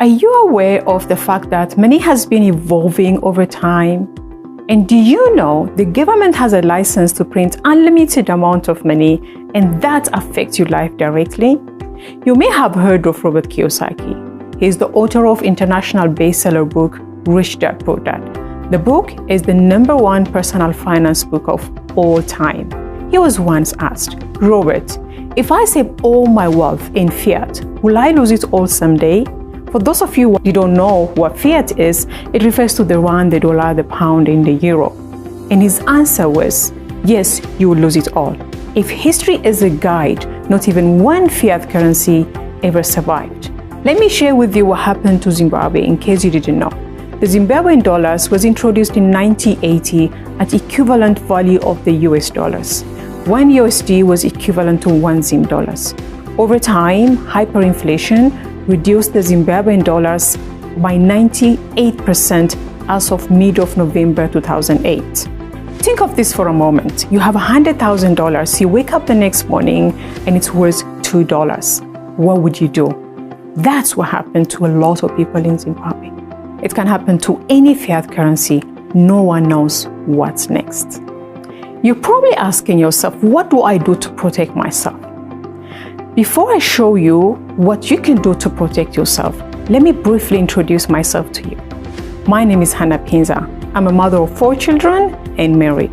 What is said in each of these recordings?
Are you aware of the fact that money has been evolving over time? And do you know the government has a license to print unlimited amount of money, and that affects your life directly? You may have heard of Robert Kiyosaki. He is the author of international bestseller book, Rich Dad Poor Dad. The book is the #1 personal finance book of all time. He was once asked, Robert, if I save all my wealth in fiat, will I lose it all someday? For those of you who don't know what fiat is, it refers to the rand, the dollar, the pound, and the euro. And his answer was, yes, you will lose it all. If history is a guide, not even one fiat currency ever survived. Let me share with you what happened to Zimbabwe in case you didn't know. The Zimbabwean dollars was introduced in 1980 at equivalent value of the US dollars. 1 USD was equivalent to 1 Zim dollars. Over time, hyperinflation reduced the Zimbabwean dollars by 98% as of mid of November 2008. Think of this for a moment. You have $100,000. You wake up the next morning and it's worth $2. What would you do? That's what happened to a lot of people in Zimbabwe. It can happen to any fiat currency. No one knows what's next. You're probably asking yourself, what do I do to protect myself? Before I show you what you can do to protect yourself, let me briefly introduce myself to you. My name is Hannah Pinza. I'm a mother of 4 children and married.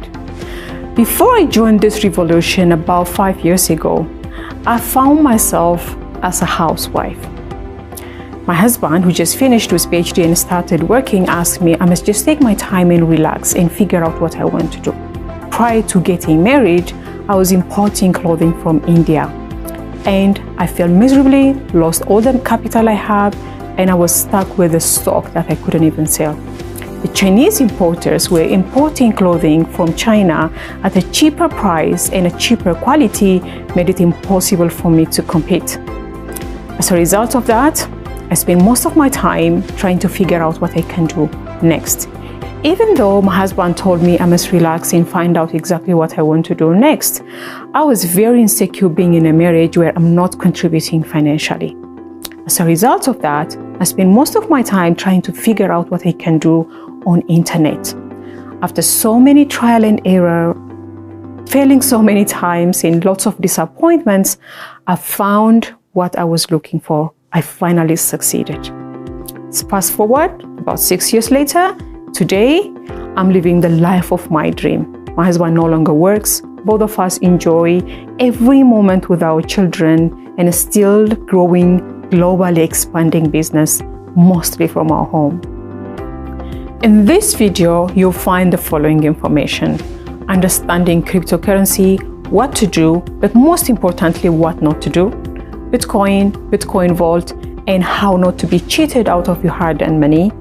Before I joined this revolution about 5 years ago, I found myself as a housewife. My husband, who just finished his PhD and started working, asked me I must just take my time and relax and figure out what I want to do. Prior to getting married, I was importing clothing from India. And I failed miserably, lost all the capital I had, and I was stuck with a stock that I couldn't even sell. The Chinese importers were importing clothing from China at a cheaper price and a cheaper quality, made it impossible for me to compete. As a result of that, I spent most of my time trying to figure out what I can do next. Even though my husband told me I must relax and find out exactly what I want to do next, I was very insecure being in a marriage where I'm not contributing financially. As a result of that, I spent most of my time trying to figure out what I can do on internet. After so many trial and error, failing so many times and lots of disappointments, I found what I was looking for. I finally succeeded. Fast forward about 6 years later, today, I'm living the life of my dream. My husband no longer works. Both of us enjoy every moment with our children and a still growing, globally expanding business, mostly from our home. In this video, you'll find the following information: understanding cryptocurrency, what to do, but most importantly, what not to do, Bitcoin Vault, and how not to be cheated out of your hard-earned money,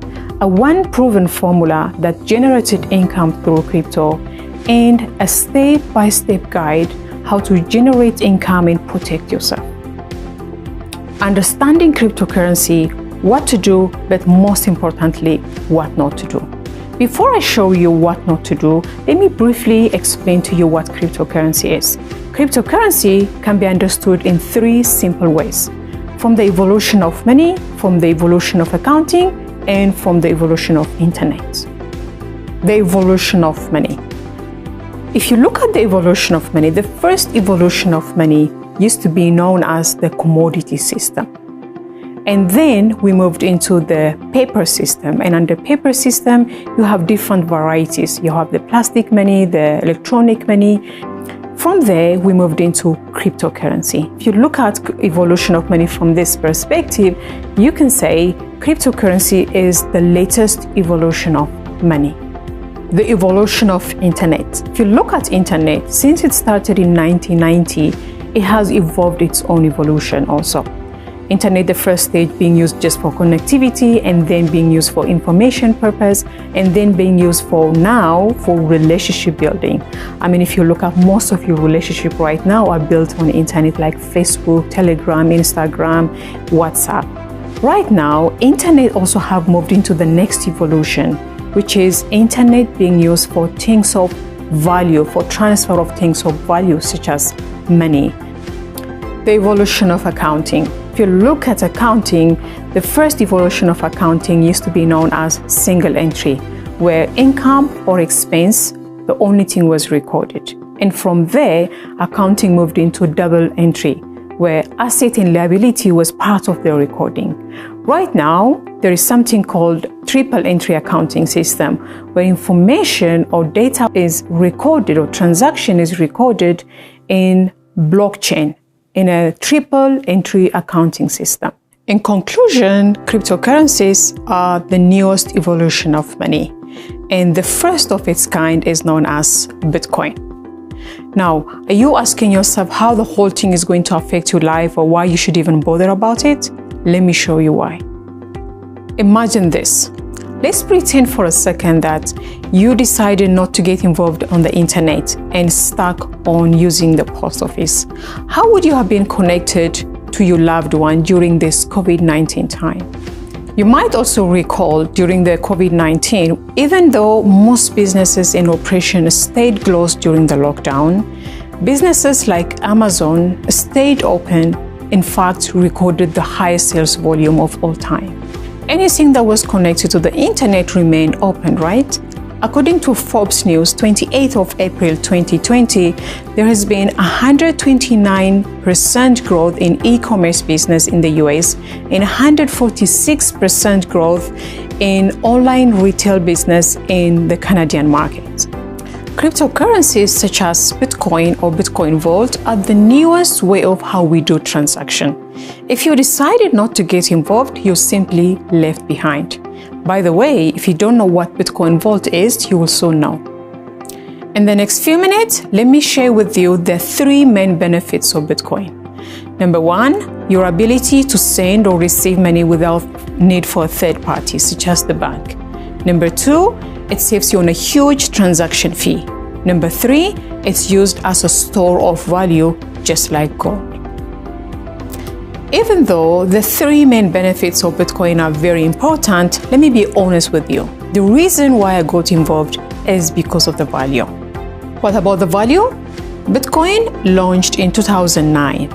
a one proven formula that generated income through crypto, and a step-by-step guide how to generate income and protect yourself. Understanding cryptocurrency, what to do, but most importantly, what not to do. Before I show you what not to do, let me briefly explain to you what cryptocurrency is. Cryptocurrency can be understood in 3 simple ways: from the evolution of money, from the evolution of accounting, and from the evolution of internet. The evolution of money. If you look at the evolution of money, the first evolution of money used to be known as the commodity system. And then we moved into the paper system. And under paper system, you have different varieties. You have the plastic money, the electronic money. From there, we moved into cryptocurrency. If you look at evolution of money from this perspective, you can say cryptocurrency is the latest evolution of money. The evolution of internet. If you look at internet, since it started in 1990, it has evolved its own evolution also. Internet, the first stage being used just for connectivity, and then being used for information purpose, and then being used now for relationship building. I mean, if you look at most of your relationship right now are built on internet, like Facebook, Telegram, Instagram, WhatsApp. Right now, internet also have moved into the next evolution, which is internet being used for things of value, for transfer of things of value, such as money. The evolution of accounting. If you look at accounting, the first evolution of accounting used to be known as single entry, where income or expense, the only thing was recorded. And from there, accounting moved into double entry, where asset and liability was part of the recording. Right now, there is something called triple entry accounting system, where information or data is recorded or transaction is recorded in blockchain in a triple entry accounting system. In conclusion, cryptocurrencies are the newest evolution of money, and the first of its kind is known as Bitcoin. Now, are you asking yourself how the whole thing is going to affect your life or why you should even bother about it? Let me show you why. Imagine this. Let's pretend for a second that you decided not to get involved on the internet and stuck on using the post office. How would you have been connected to your loved one during this COVID-19 time? You might also recall during the COVID-19, even though most businesses in operation stayed closed during the lockdown, businesses like Amazon stayed open, in fact, recorded the highest sales volume of all time. Anything that was connected to the internet remained open, right? According to Forbes News, 28th of April 2020, there has been 129% growth in e-commerce business in the US and 146% growth in online retail business in the Canadian market. Cryptocurrencies such as Bitcoin or Bitcoin Vault are the newest way of how we do transaction. If you decided not to get involved, you're simply left behind. By the way, if you don't know what Bitcoin Vault is, you will soon know. In the next few minutes, let me share with you the 3 main benefits of Bitcoin. Number 1, your ability to send or receive money without need for a third party, such as the bank. Number 2, it saves you on a huge transaction fee. Number 3, it's used as a store of value, just like gold. Even though the 3 main benefits of Bitcoin are very important, let me be honest with you. The reason why I got involved is because of the value. What about the value? Bitcoin launched in 2009.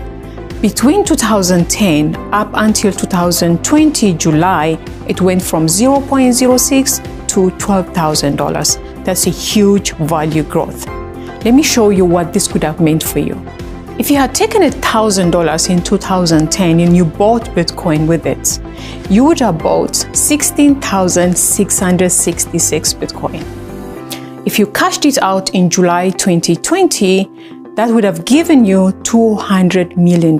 Between 2010 up until 2020 July, it went from $0.06 to $12,000. That's a huge value growth. Let me show you what this could have meant for you. If you had taken $1,000 in 2010 and you bought Bitcoin with it, you would have bought 16,666 Bitcoin. If you cashed it out in July 2020, that would have given you $200 million.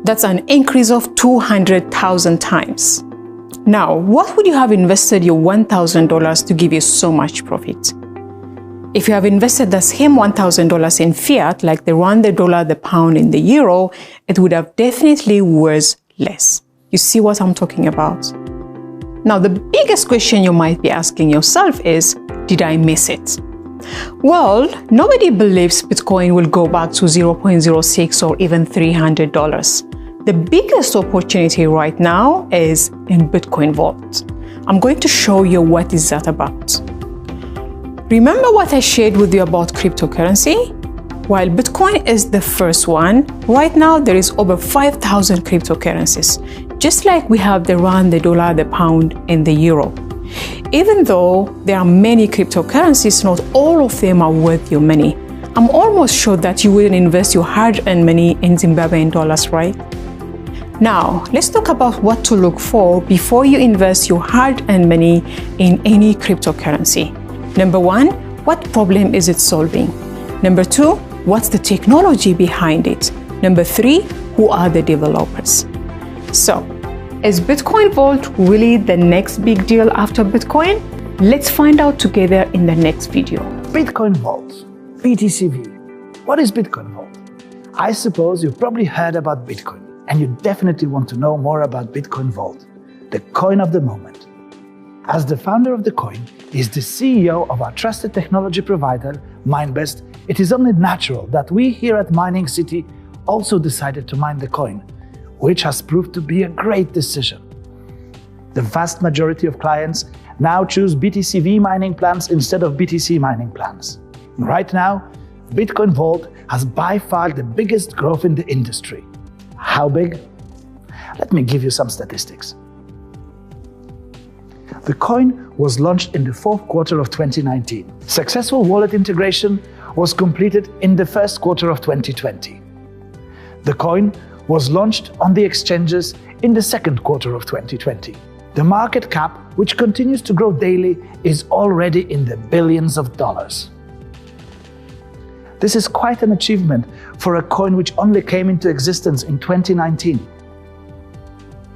That's an increase of 200,000 times. Now, what would you have invested your $1,000 to give you so much profit? If you have invested the same $1,000 in fiat, like the rand, the dollar, the pound, and the euro, it would have definitely worth less. You see what I'm talking about? Now, the biggest question you might be asking yourself is, did I miss it? Well, nobody believes Bitcoin will go back to $0.06 or even $300. The biggest opportunity right now is in Bitcoin Vault. I'm going to show you what is that about. Remember what I shared with you about cryptocurrency? While Bitcoin is the first one, right now there is over 5,000 cryptocurrencies, just like we have the rand, the dollar, the pound, and the euro. Even though there are many cryptocurrencies, not all of them are worth your money. I'm almost sure that you wouldn't invest your hard-earned money in Zimbabwean dollars, right? Now, let's talk about what to look for before you invest your hard-earned money in any cryptocurrency. Number 1, what problem is it solving? Number 2, what's the technology behind it? Number 3, who are the developers? So, is Bitcoin Vault really the next big deal after Bitcoin? Let's find out together in the next video. Bitcoin Vault, BTCV. What is Bitcoin Vault? I suppose you've probably heard about Bitcoin, and you definitely want to know more about Bitcoin Vault, the coin of the moment. As the founder of the coin is the CEO of our trusted technology provider, MineBest, it is only natural that we here at Mining City also decided to mine the coin, which has proved to be a great decision. The vast majority of clients now choose BTCV mining plans instead of BTC mining plans. Right now, Bitcoin Vault has by far the biggest growth in the industry. How big? Let me give you some statistics. The coin was launched in the fourth quarter of 2019. Successful wallet integration was completed in the first quarter of 2020. The coin was launched on the exchanges in the second quarter of 2020. The market cap, which continues to grow daily, is already in the billions of dollars. This is quite an achievement for a coin which only came into existence in 2019.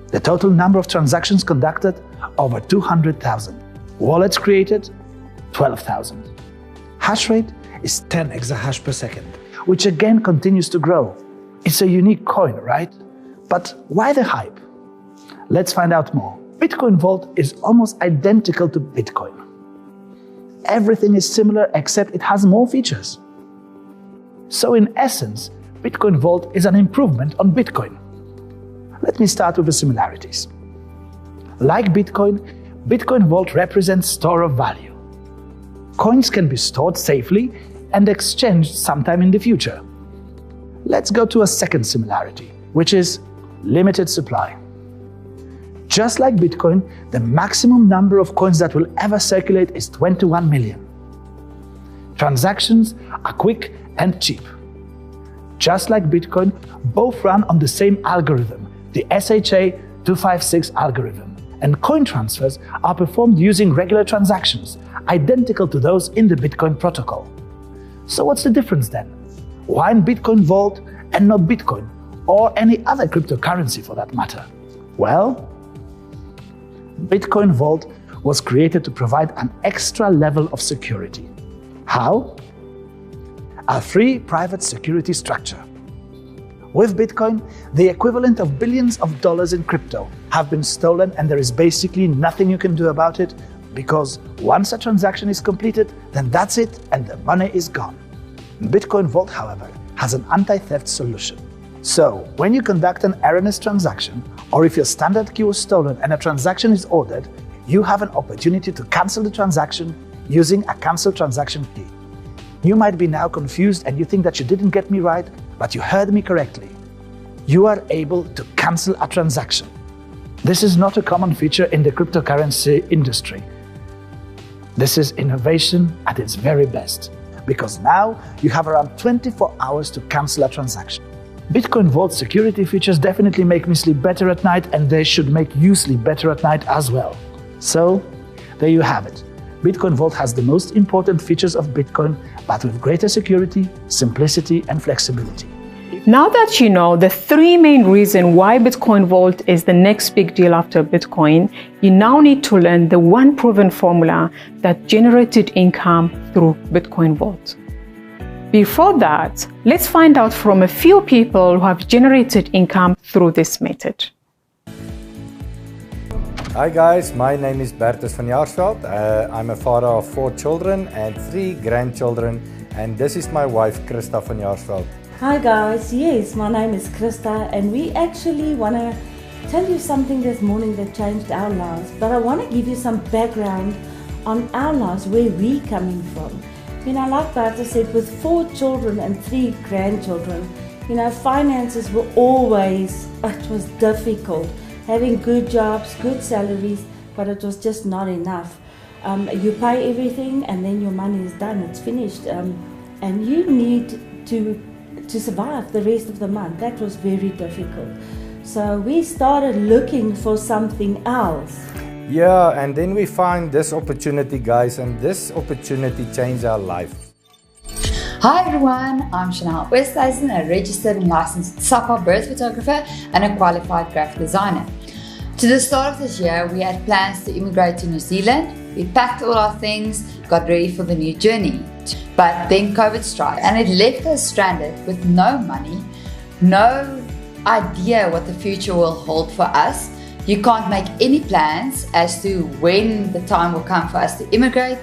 The total number of transactions conducted, over 200,000. Wallets created, 12,000. Hash rate is 10 exahash per second, which again continues to grow. It's a unique coin, right? But why the hype? Let's find out more. Bitcoin Vault is almost identical to Bitcoin. Everything is similar except it has more features. So in essence, Bitcoin Vault is an improvement on Bitcoin. Let me start with the similarities. Like Bitcoin, Bitcoin Vault represents store of value. Coins can be stored safely and exchanged sometime in the future. Let's go to a second similarity, which is limited supply. Just like Bitcoin, the maximum number of coins that will ever circulate is 21 million. Transactions are quick and cheap. Just like Bitcoin, both run on the same algorithm, the SHA-256 algorithm, and coin transfers are performed using regular transactions, identical to those in the Bitcoin protocol. So what's the difference then? Why in Bitcoin Vault and not Bitcoin, or any other cryptocurrency for that matter? Well, Bitcoin Vault was created to provide an extra level of security. How? A free private security structure. With Bitcoin, the equivalent of billions of dollars in crypto have been stolen, and there is basically nothing you can do about it, because once a transaction is completed, then that's it and the money is gone. Bitcoin Vault, however, has an anti-theft solution. So, when you conduct an erroneous transaction, or if your standard key was stolen and a transaction is ordered, you have an opportunity to cancel the transaction using a cancel transaction key. You might be now confused and you think that you didn't get me right, but you heard me correctly. You are able to cancel a transaction. This is not a common feature in the cryptocurrency industry. This is innovation at its very best, because now you have around 24 hours to cancel a transaction. Bitcoin Vault security features definitely make me sleep better at night, and they should make you sleep better at night as well. So, there you have it. Bitcoin Vault has the most important features of Bitcoin, but with greater security, simplicity, and flexibility. Now that you know the three main reasons why Bitcoin Vault is the next big deal after Bitcoin, you now need to learn the one proven formula that generated income through Bitcoin Vault. Before that, let's find out from a few people who have generated income through this method. Hi guys, my name is Bertus van Jaarsveld. I'm a father of 4 children and 3 grandchildren, and this is my wife, Christa van Jaarsveld. Hi guys, yes, my name is Christa, and we actually want to tell you something this morning that changed our lives, but I want to give you some background on our lives, where we're coming from. You know, like Bertus said, with 4 children and 3 grandchildren, you know, finances were always, it was difficult. Having good jobs, good salaries, but it was just not enough. You pay everything and then your money is done, it's finished. And you need to survive the rest of the month. That was very difficult. So we started looking for something else. Yeah, and then we find this opportunity, guys, and this opportunity changed our life. Hi everyone, I'm Chanel Westhuizen, a registered and licensed SAPA birth photographer and a qualified graphic designer. To the start of this year, we had plans to immigrate to New Zealand. We packed all our things, got ready for the new journey. But then COVID struck and it left us stranded with no money, no idea what the future will hold for us. You can't make any plans as to when the time will come for us to immigrate.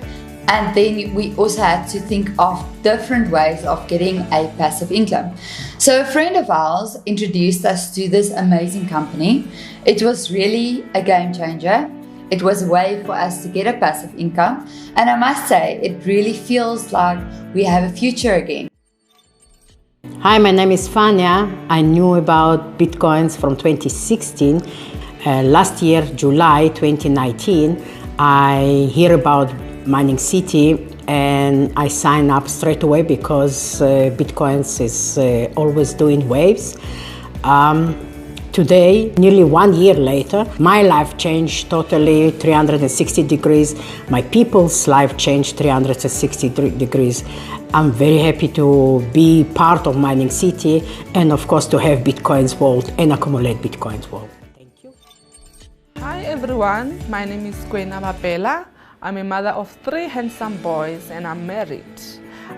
And then we also had to think of different ways of getting a passive income. So a friend of ours introduced us to this amazing company. It was really a game changer. It was a way for us to get a passive income. And I must say, it really feels like we have a future again. Hi, my name is Fania. I knew about Bitcoins from 2016. Last year, July 2019, I hear about Mining City and I sign up straight away because Bitcoins is always doing waves. Today, nearly 1 year later, my life changed totally 360 degrees. My people's life changed 360 degrees. I'm very happy to be part of Mining City and of course to have Bitcoins Vault and accumulate Bitcoins Vault. Thank you. Hi everyone, my name is Kwena Bapela. I'm a mother of 3 handsome boys and I'm married.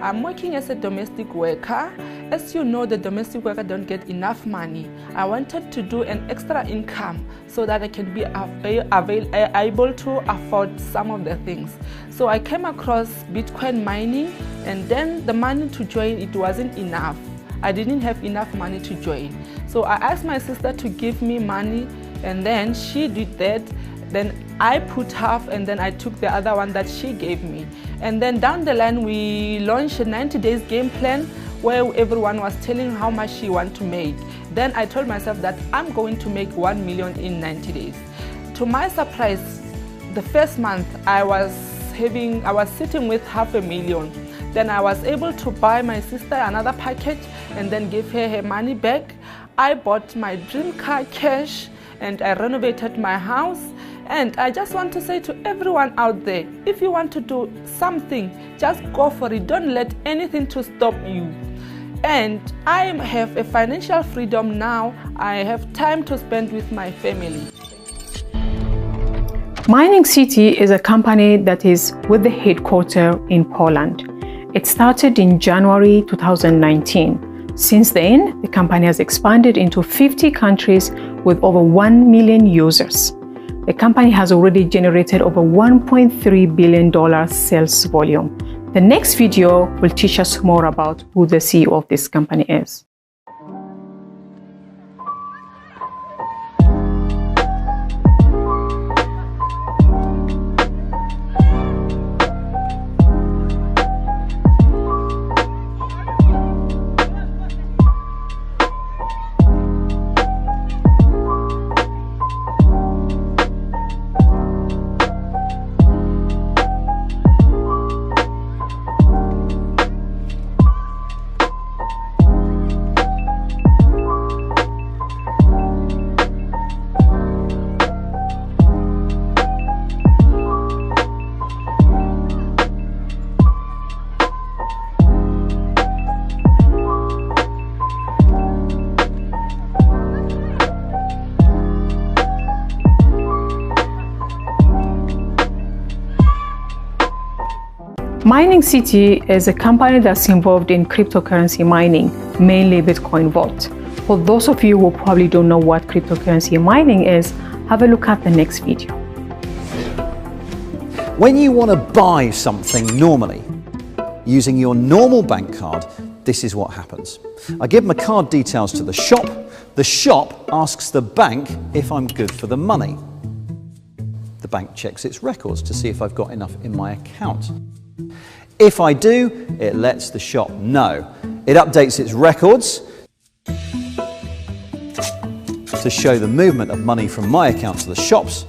I'm working as a domestic worker. As you know, the domestic worker don't get enough money. I wanted to do an extra income so that I can be able to afford some of the things. So I came across Bitcoin mining, and then the money to join, it wasn't enough. I didn't have enough money to join. So I asked my sister to give me money, and then she did that. Then I put half and then I took the other one that she gave me. And then down the line we launched a 90 days game plan where everyone was telling how much she want to make. Then I told myself that I'm going to make 1 million in 90 days. To my surprise, the first month I was sitting with $500,000. Then I was able to buy my sister another package and then give her her money back. I bought my dream car cash and I renovated my house. And I just want to say to everyone out there, if you want to do something, just go for it. Don't let anything to stop you. And I have a financial freedom now. I have time to spend with my family. Mining City is a company that is with the headquarters in Poland. It started in January 2019. Since then, the company has expanded into 50 countries with over 1 million users. The company has already generated over $1.3 billion sales volume. The next video will teach us more about who the CEO of this company is. Mining City is a company that's involved in cryptocurrency mining, mainly Bitcoin Vault. For those of you who probably don't know what cryptocurrency mining is, have a look at the next video. When you want to buy something normally, using your normal bank card, this is what happens. I give my card details to the shop asks the bank if I'm good for the money. The bank checks its records to see if I've got enough in my account. If I do, it lets the shop know. It updates its records to show the movement of money from my account to the shop's.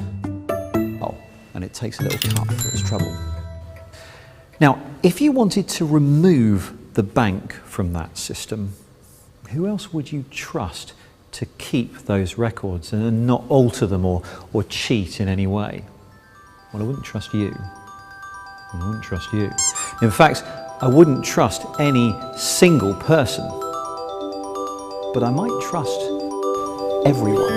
Oh, and it takes a little cut for its trouble. Now, if you wanted to remove the bank from that system, who else would you trust to keep those records and not alter them or cheat in any way? Well, I wouldn't trust you. I wouldn't trust you. In fact, I wouldn't trust any single person, but I might trust everyone.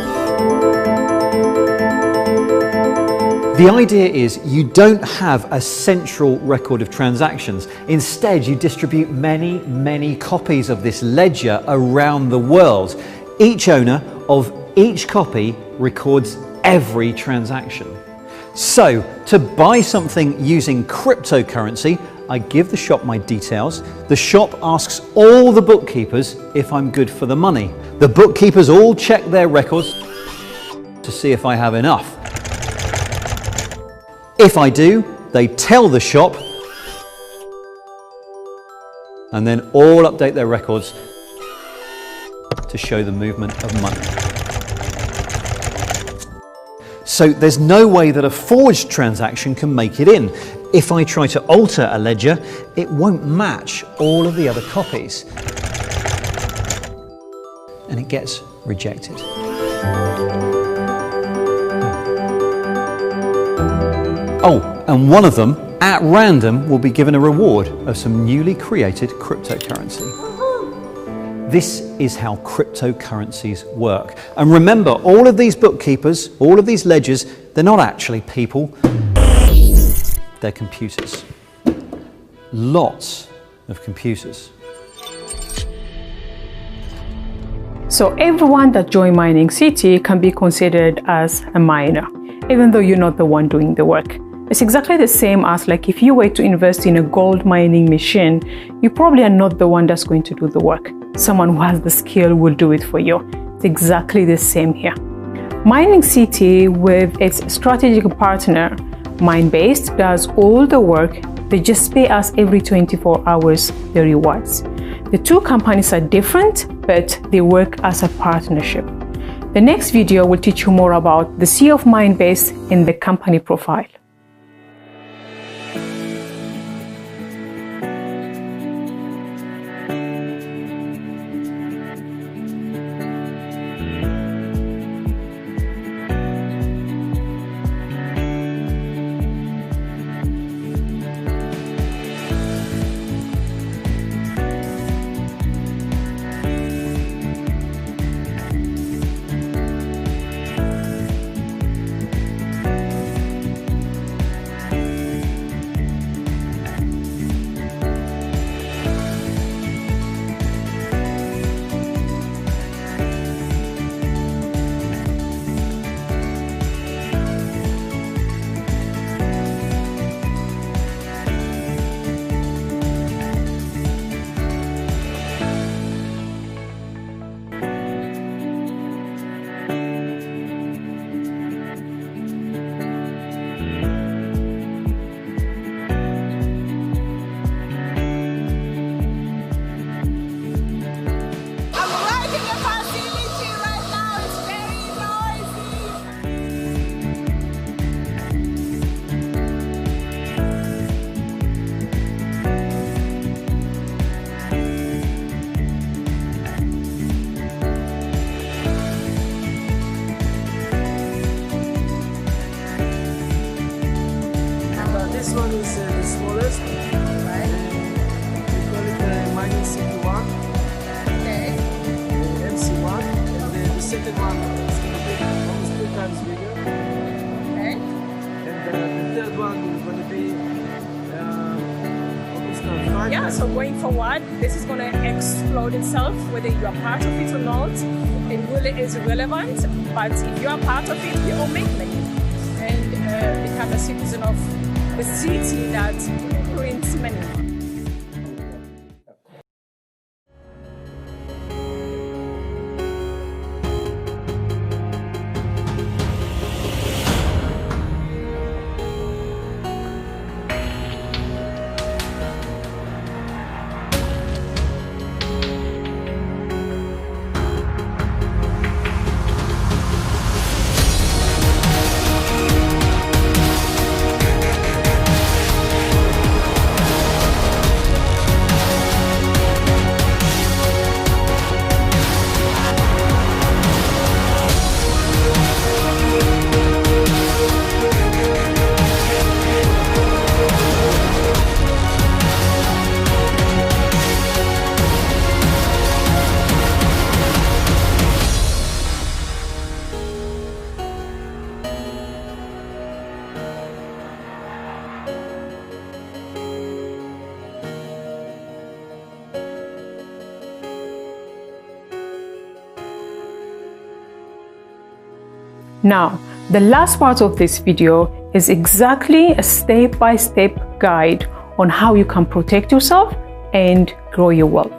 The idea is you don't have a central record of transactions. Instead, you distribute many, many copies of this ledger around the world. Each owner of each copy records every transaction. So, to buy something using cryptocurrency, I give the shop my details. The shop asks all the bookkeepers if I'm good for the money. The bookkeepers all check their records to see if I have enough. If I do, they tell the shop, and then all update their records to show the movement of money. So there's no way that a forged transaction can make it in. If I try to alter a ledger, it won't match all of the other copies, and it gets rejected. Oh, and one of them, at random, will be given a reward of some newly created cryptocurrency. This is how cryptocurrencies work. And remember, all of these bookkeepers, all of these ledgers, they're not actually people, they're computers. Lots of computers. So everyone that joins Mining City can be considered as a miner, even though you're not the one doing the work. It's exactly the same as like if you were to invest in a gold mining machine, you probably are not the one that's going to do the work. Someone who has the skill will do it for you. It's exactly the same here. Mining City, with its strategic partner, Mindbase, does all the work. They just pay us every 24 hours the rewards. The two companies are different, but they work as a partnership. The next video will teach you more about the CEO of Mindbase and the company profile. This one is the smallest, right? We call it the Mining City 1. Okay. The MC1. And the second one is going to be almost 2 times bigger. Okay. And the third one is going to be almost 5 Yeah, so going forward, this is going to explode itself, whether you are part of it or not. It really is relevant, but if you are part of it, you will make money and become a citizen of a city that prints money. Now, the last part of this video is exactly a step-by-step guide on how you can protect yourself and grow your wealth.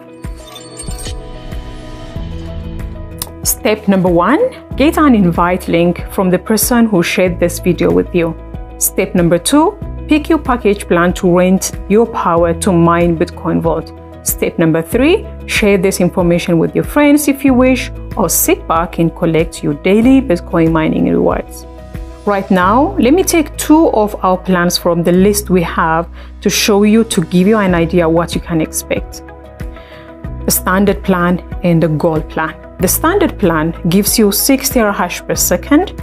Step number 1, get an invite link from the person who shared this video with you. Step number 2, pick your package plan to rent your power to mine Bitcoin Vault. Step number 3, share this information with your friends if you wish, or sit back and collect your daily Bitcoin mining rewards. Right now, let me take 2 of our plans from the list we have to show you, to give you an idea what you can expect. The standard plan and the gold plan. The standard plan gives you 6 terahash per second.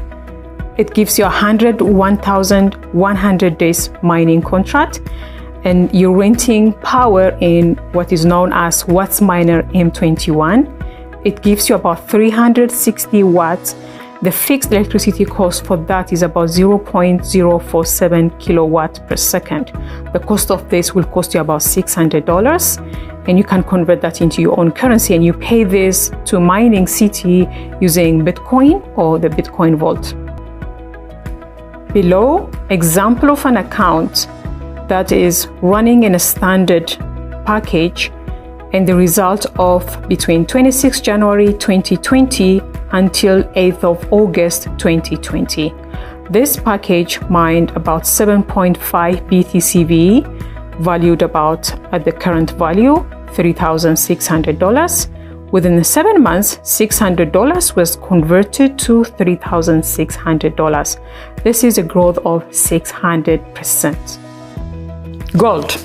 It gives you 101,100 days mining contract, and you're renting power in what is known as WattsMiner M21. It gives you about 360 watts. The fixed electricity cost for that is about 0.047 kilowatt per second. The cost of this will cost you about $600, and you can convert that into your own currency, and you pay this to Mining City using Bitcoin or the Bitcoin Vault. Below, example of an account that is running in a standard package, and the result of between 26 January 2020 until 8th of August 2020. This package mined about 7.5 BTCV, valued about at the current value $3,600. Within 7 months, $600 was converted to $3,600. This is a growth of 600%. Gold.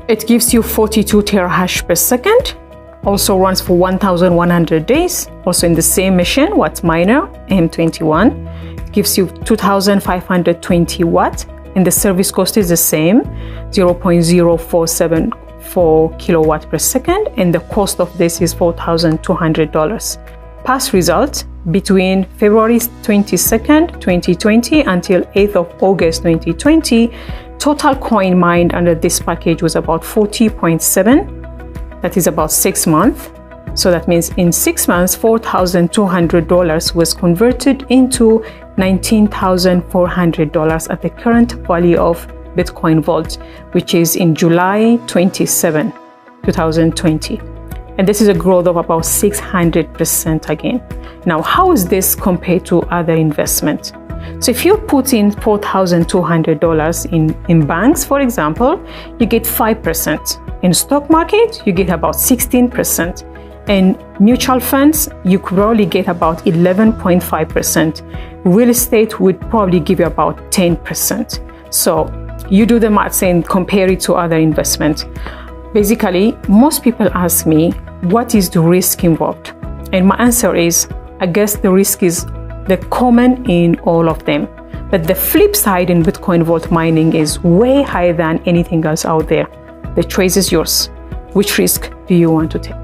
It gives you 42 terahash per second, also runs for 1,100 days, also in the same machine, WattsMiner M21. It gives you 2,520 watts, and the service cost is the same, 0.0474 kilowatt per second, and the cost of this is $4,200. Past results between February 22nd, 2020 until 8th of August 2020, total coin mined under this package was about 40.7. That is about 6 months. So that means in 6 months, $4,200 was converted into $19,400 at the current value of Bitcoin Vault, which is in July 27, 2020. And this is a growth of about 600% again. Now, how is this compared to other investments? So if you put in $4,200 in banks, for example, you get 5%. In stock market, you get about 16%. In mutual funds, you could probably get about 11.5%. Real estate would probably give you about 10%. So you do the maths and compare it to other investments. Basically, most people ask me, what is the risk involved? And my answer is, I guess the risk is the common in all of them. But the flip side in Bitcoin Vault mining is way higher than anything else out there. The choice is yours. Which risk do you want to take?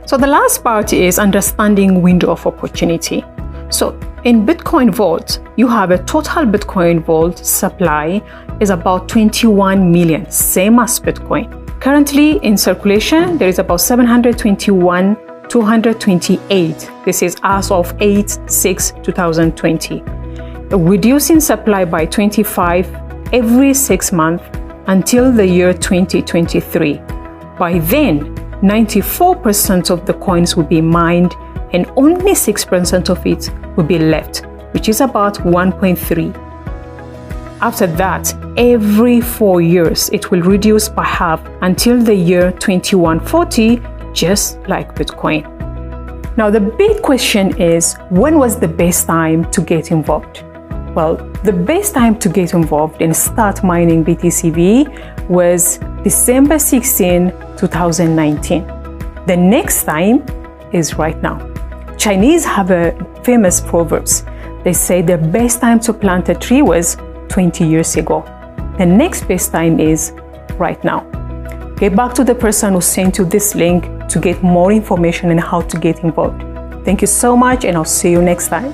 So the last part is understanding window of opportunity. So in Bitcoin Vault, you have a total Bitcoin Vault supply is about 21 million, same as Bitcoin. Currently in circulation, there is about 721,228. This is as of 8/6/2020. Reducing supply by 25 every 6 months until the year 2023. By then, 94% of the coins will be mined and only 6% of it will be left, which is about 1.3. After that, every 4 years, it will reduce by half until the year 2140, just like Bitcoin. Now, the big question is, when was the best time to get involved? Well, the best time to get involved and start mining BTCV was December 16, 2019. The next time is right now. Chinese have a famous proverbs. They say the best time to plant a tree was 20 years ago. The next best time is right now. Get back to the person who sent you this link to get more information on how to get involved. Thank you so much, and I'll see you next time.